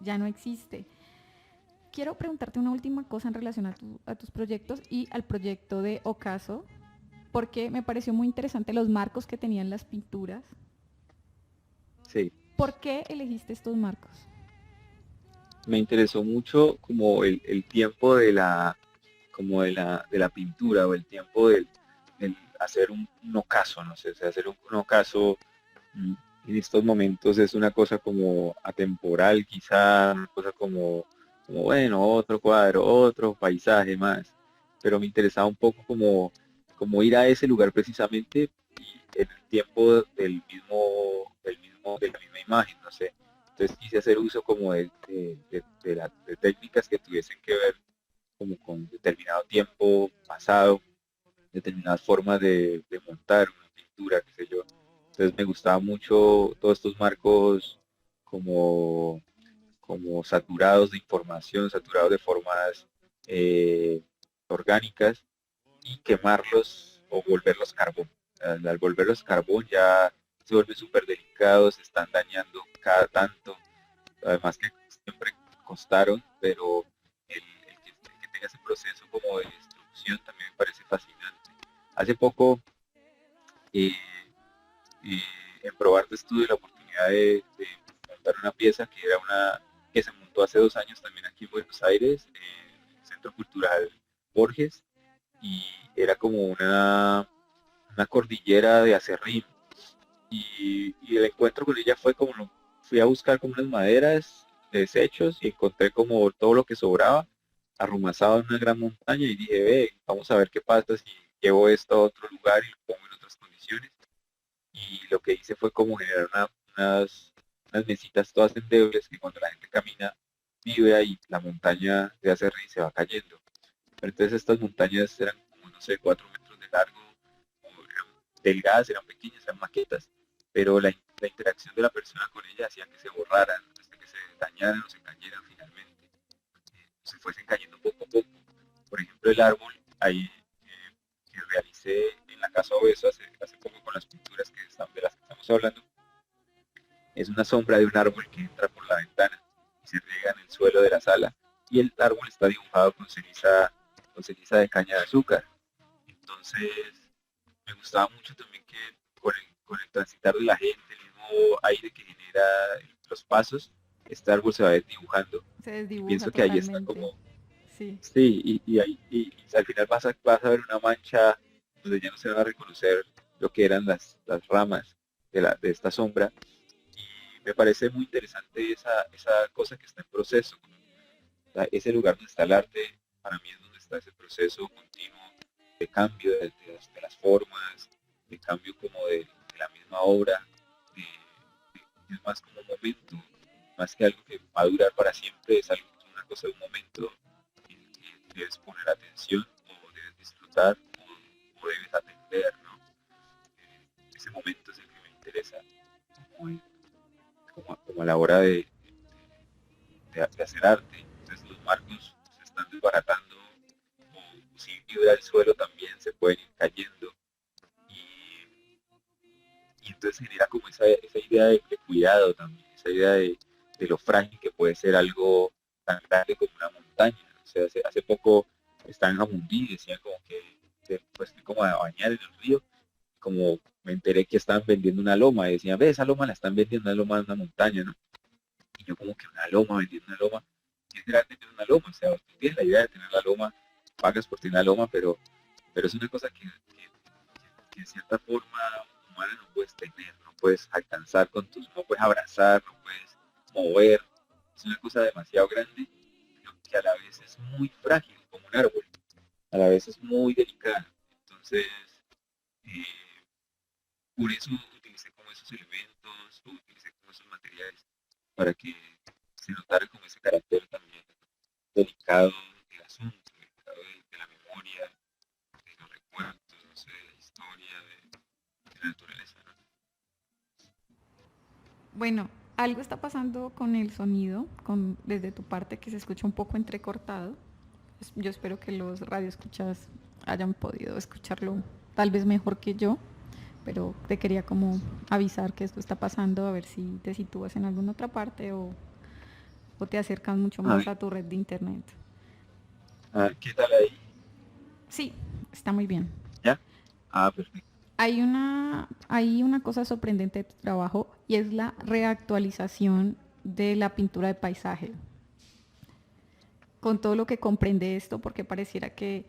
ya no existe. Quiero preguntarte una última cosa en relación a tus proyectos y al proyecto de Ocaso, porque me pareció muy interesante los marcos que tenían las pinturas. Sí, ¿Por qué elegiste estos marcos? me interesó mucho como el tiempo como de la pintura o el tiempo del hacer un ocaso, no sé, o sea, hacer un ocaso mm, en estos momentos es una cosa como atemporal, quizá una cosa como como bueno, otro cuadro, otro paisaje más, pero me interesaba un poco como ir a ese lugar precisamente y en el tiempo de la misma imagen, no sé. Entonces quise hacer uso como de técnicas que tuviesen que ver como con determinado tiempo pasado, determinadas formas de montar una pintura, qué sé yo. Entonces me gustaba mucho todos estos marcos como, como saturados de información, saturados de formas eh, orgánicas y quemarlos o volverlos carbón. Al volverlos carbón ya se vuelve súper delicado, se están dañando cada tanto, además que siempre costaron, pero el que tenga ese proceso como de destrucción también me parece fascinante. Hace poco eh, eh, en Probarte tuve la oportunidad de montar una pieza que era una que se montó hace 2 años también aquí en Buenos Aires, en el Centro Cultural Borges, y era como una cordillera de acerrín. Y el encuentro con ella fue como, fui a buscar como unas maderas, desechos, y encontré como todo lo que sobraba arrumazado en una gran montaña y dije, ve, vamos a ver qué pasa si llevo esto a otro lugar y lo pongo en otras condiciones. Y lo que hice fue como generar unas mesitas todas endebles que cuando la gente camina vive ahí, la montaña de acerrín se va cayendo. Pero entonces estas montañas eran como, no sé, 4 metros de largo, eran delgadas, eran pequeñas, eran maquetas, pero la interacción de la persona con ella hacía que se borraran, hasta que se dañaran o se cayeran finalmente, se fuesen cayendo poco a poco. Por ejemplo, el árbol, ahí que realicé en la Casa Obeso hace poco con las pinturas de las que estamos hablando, es una sombra de un árbol que entra por la ventana y se riega en el suelo de la sala. Y el árbol está dibujado con ceniza de caña de azúcar. Entonces, me gustaba mucho también que con el transitar de la gente, el mismo aire que genera los pasos, este árbol se va desdibujando. Se Y desdibuja pienso que ahí está totalmente. como, Sí. sí, y al final vas a ver una mancha donde ya no se van a reconocer lo que eran las ramas de esta sombra. Y me parece muy interesante esa cosa que está en proceso. O sea, ese lugar donde está el arte, para mí es donde está ese proceso continuo de cambio de las formas, de cambio como de la misma obra, es más como un momento, más que algo que va a durar para siempre, es algo, una cosa de un momento en el que debes poner atención o debes disfrutar o debes atender, ¿no? Ese momento es el que me interesa, como, como a la hora de hacer arte. Entonces los marcos se están desbaratando, o si vibra el suelo también se pueden ir cayendo. Y, y entonces genera como esa idea de cuidado también, esa idea de lo frágil que puede ser algo tan grande como una montaña. O sea, hace poco estaba en Jamundí y decían como que pues fui como a bañar en el río, como me enteré que estaban vendiendo una loma y decían, ve, esa loma la están vendiendo, una loma de una montaña, ¿no? Y yo como que una loma, vendiendo una loma, es grande tener una loma, o sea, tú tienes la idea de tener la loma, pagas por tener la loma, pero es una cosa que de cierta forma humana no puedes tener, no puedes alcanzar con tus, no puedes abrazar, no puedes mover, es una cosa demasiado grande, pero que a la vez es muy frágil, como un árbol, a la vez es muy delicada. Entonces, eh, por eso utilicé como esos elementos, o utilicé como esos materiales, para que se notara como ese carácter también delicado del asunto, delicado de la memoria, de los recuerdos, no sé, de la historia, de la naturaleza, ¿no? Bueno, algo está pasando con el sonido, desde tu parte que se escucha un poco entrecortado. Yo espero que los radioescuchas hayan podido escucharlo tal vez mejor que yo, pero te quería como avisar que esto está pasando, a ver si te sitúas en alguna otra parte o te acercas mucho A más ver, a tu red de internet. ¿qué tal ahí? Sí, está muy bien. ¿Ya? Ah, perfecto. Hay una cosa sorprendente de tu trabajo y es la reactualización de la pintura de paisaje. Con todo lo que comprende esto, porque pareciera que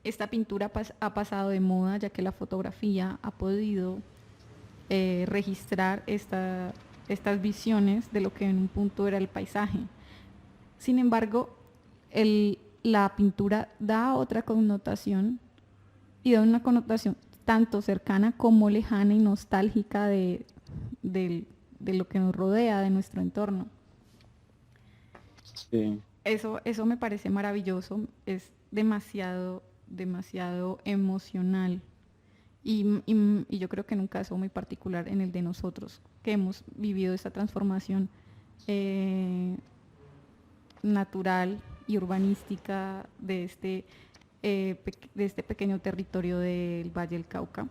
esta pintura ha pasado de moda, ya que la fotografía ha podido registrar estas visiones de lo que en un punto era el paisaje. Sin embargo, la pintura da otra connotación y da una connotación tanto cercana como lejana y nostálgica de lo que nos rodea, de nuestro entorno. Sí. Eso me parece maravilloso, es demasiado, demasiado emocional. Y yo creo que en un caso muy particular, en el de nosotros, que hemos vivido esta transformación eh, natural y urbanística de este pequeño territorio del Valle del Cauca.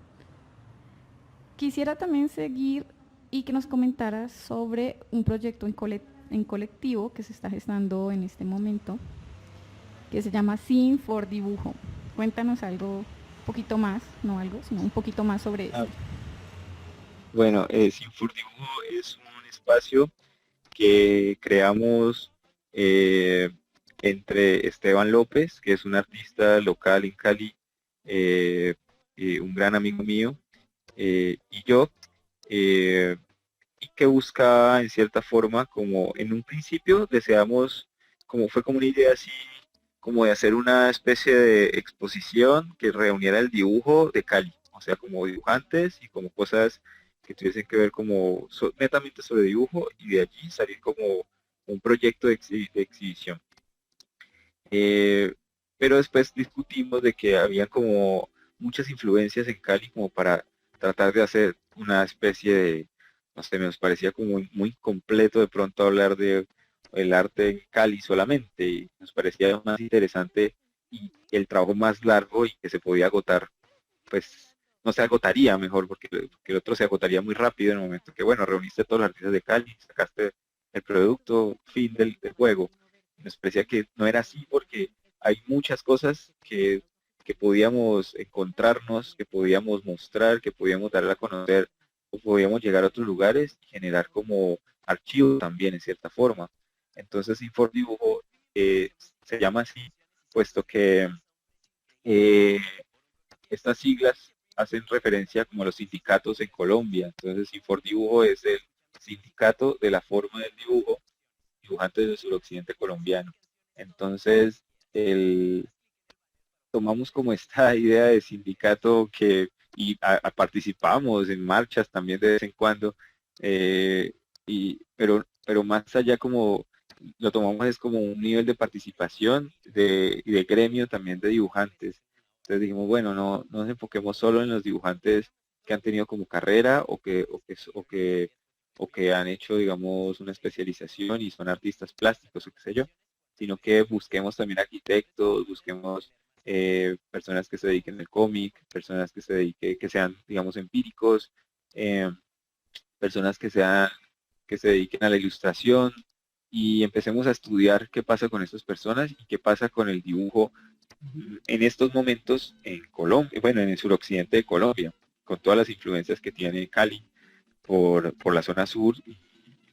Quisiera también seguir y que nos comentaras sobre un proyecto en colectivo que se está gestando en este momento, que se llama Sin for Dibujo. Cuéntanos algo, un poquito más, no algo, sino un poquito más sobre Ah, esto. bueno, Sinfurdibujo es un espacio que creamos eh, entre Esteban López, que es un artista local en Cali, eh, un gran amigo mío, y yo, eh, y que buscaba en cierta forma, como en un principio deseamos, como fue como una idea así, como de hacer una especie de exposición que reuniera el dibujo de Cali, o sea, como dibujantes y como cosas que tuviesen que ver como netamente sobre dibujo y de allí salir como un proyecto de exhibición. Eh, pero después discutimos de que había como muchas influencias en Cali como para tratar de hacer una especie de, no sé, nos parecía como muy completo de pronto hablar de el arte en Cali solamente, y nos parecía más interesante y el trabajo más largo y que se podía agotar, pues no se agotaría mejor, porque el otro se agotaría muy rápido en el momento que, bueno, reuniste a todos los artistas de Cali, sacaste el producto, fin del juego. Nos parecía que no era así porque hay muchas cosas que podíamos encontrarnos, que podíamos mostrar, que podíamos dar a conocer, o podíamos llegar a otros lugares y generar como archivo también en cierta forma. Entonces Infordibujo se llama así, puesto que eh, estas siglas hacen referencia como a los sindicatos en Colombia. Entonces Infordibujo es el sindicato de la forma del dibujo, dibujantes del suroccidente colombiano. Entonces, el, tomamos como esta idea de sindicato participamos en marchas también de vez en cuando, pero más allá como lo tomamos es como un nivel de participación y de gremio también de dibujantes. Entonces dijimos, bueno, no nos enfoquemos solo en los dibujantes que han tenido como carrera o que han hecho, digamos, una especialización y son artistas plásticos o qué sé yo, sino que busquemos también arquitectos, busquemos personas que se dediquen al cómic, personas que se dediquen, que sean, digamos, empíricos, eh, personas que se dediquen a la ilustración y empecemos a estudiar qué pasa con estas personas y qué pasa con el dibujo en estos momentos en Colombia, bueno, en el suroccidente de Colombia, con todas las influencias que tiene Cali por la zona sur, y,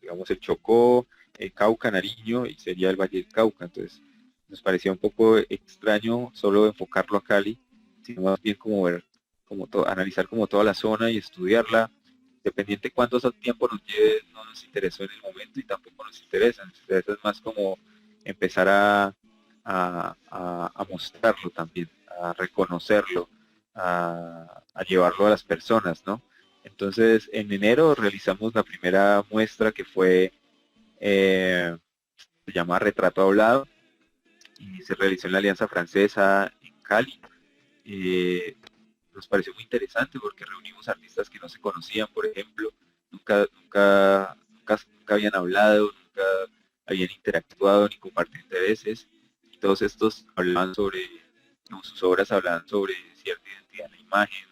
digamos el Chocó, el Cauca, Nariño y sería el Valle del Cauca. Entonces nos parecía un poco extraño solo enfocarlo a Cali, sino más bien como ver, analizar como toda la zona y estudiarla. Dependiente cuánto tiempo nos lleve, no nos interesó en el momento y tampoco nos interesa es más como empezar a mostrarlo también, a reconocerlo, a llevarlo a las personas, ¿no? Entonces, en enero realizamos la primera muestra que fue, se llama Retrato Hablado, y se realizó en la Alianza Francesa en Cali. Eh, Nos pareció muy interesante porque reunimos artistas que no se conocían, por ejemplo, nunca habían hablado, nunca habían interactuado ni compartido intereses, y todos estos hablaban sobre, no, sus obras hablaban sobre cierta identidad en la imagen,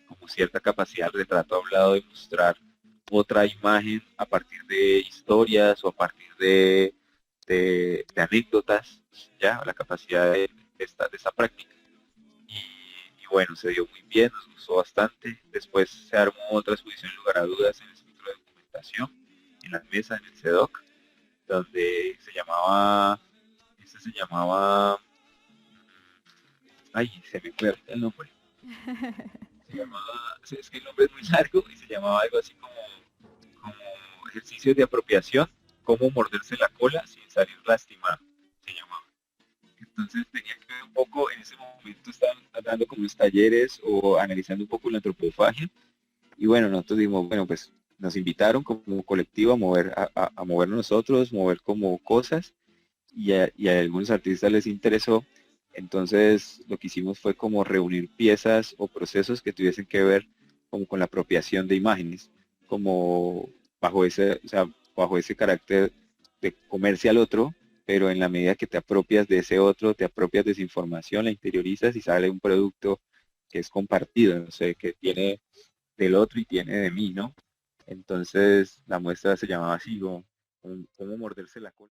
como cierta capacidad de retrato hablado de mostrar otra imagen a partir de historias o a partir de anécdotas, ya la capacidad de esta práctica. Y bueno, se dio muy bien, nos gustó bastante. Después se armó otra exposición en lugar a dudas en el centro de documentación, en la mesa, en el CEDOC, donde se llamaba, ay, se me fue el nombre, se llamaba, es que el nombre es muy largo y se llamaba algo así como ejercicios de apropiación, cómo morderse la cola sin salir lastimado, se llamaba. entonces tenía que ver un poco, en ese momento estaban dando como unos talleres o analizando un poco la antropofagia, y bueno, nosotros dijimos, bueno, pues nos invitaron como colectivo a mover, a movernos nosotros, mover como cosas, y a algunos artistas les interesó. Entonces lo que hicimos fue como reunir piezas o procesos que tuviesen que ver como con la apropiación de imágenes, como bajo ese, o sea, bajo ese carácter de comerse al otro, pero en la medida que te apropias de ese otro, te apropias de esa información, la interiorizas y sale un producto que es compartido, no sé, que tiene del otro y tiene de mí, ¿no? Entonces la muestra se llamaba así, como, cómo morderse la cola.